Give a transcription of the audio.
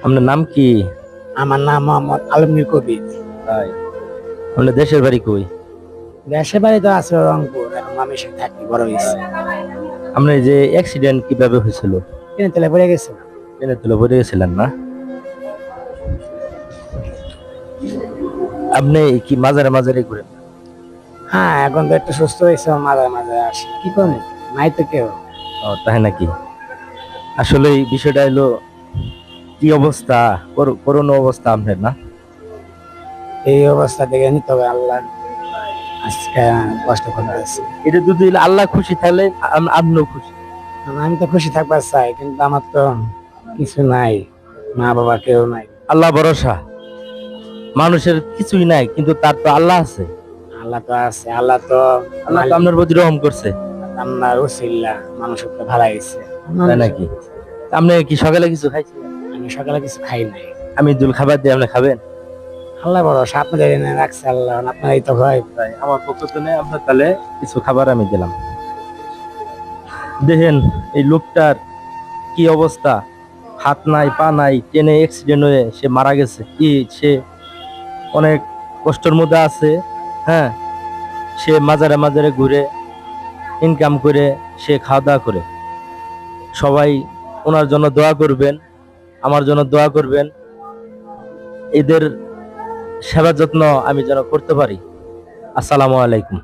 আপনার নাম কি? আমার নাম মোহাম্মদ আলমগীর কবির। তাই? আপনার দেশের বাড়ি কই? দেশের বাড়ি তো আছে রংপুর, এখন আমি সে থাকি, বড় হয়েছে। আপনার এই যে অ্যাক্সিডেন্ট কিভাবে হয়েছিল? ট্রেনে তেলে পড়ে গেছে। ট্রেনে তুলে পড়ে গেছিলেন না? আপনি কি মাঝারে মাঝারে ঘুরেন? হ্যাঁ, এখন তো একটু সুস্থ হয়েছে, মাঝে মাঝে আসি, কি করবো, নাই তো কেউ। ও তাই নাকি? আসলে এই বিষয়টা হলো কি অবস্থা, করুণ অবস্থা আপনার না? এই অবস্থা দেখে নিতে হবে, আল্লাহ আজকে কষ্ট করে আছে। এটা যদি আল্লাহ খুশি থাকলে আপনিও খুশি। আমি তো খুশি থাকবার চাই, কিন্তু আমার তো কিছু নাই, মা বাবা কেউ নাই। আল্লাহ ভরসা, মানুষের কিছুই নাই কিন্তু তার তো আল্লাহ আছে। আল্লাহ তো আছে, আল্লাহ তো আল্লাহ তো আপনার প্রতি রহম করছে। আপনার উসিল্লা মানুষের তো ভালো গেছে। তাই নাকি? আপনি কি সকালে কিছু খাইছেন? আমি সকালে কিছু খাই নাই। আমি দুল খাবার দিয়ে আপনি খাবেন? আল্লাহ ভরসা, আপনাদের এনে রাখছে আল্লাহ, আপনারই তো হয়। তাই আমার পক্ষ থেকে আপনার তাহলে কিছু খাবার আমি দিলাম। দেখেন এই লোকটার কি অবস্থা, হাত নাই পা নাই, ট্রেনে অ্যাক্সিডেন্ট হয়ে সে মারা গেছে। কি সে অনেক কষ্টের মধ্যে আছে। হ্যাঁ, সে মাজারে মাজারে ঘুরে ইনকাম করে সে খাওয়া দাওয়া করে। সবাই ওনার জন্য দোয়া করবেন, আমার জন্য দোয়া করবেন। এদের সেবা যত্ন আমি যেন করতে পারি। আসসালামু আলাইকুম।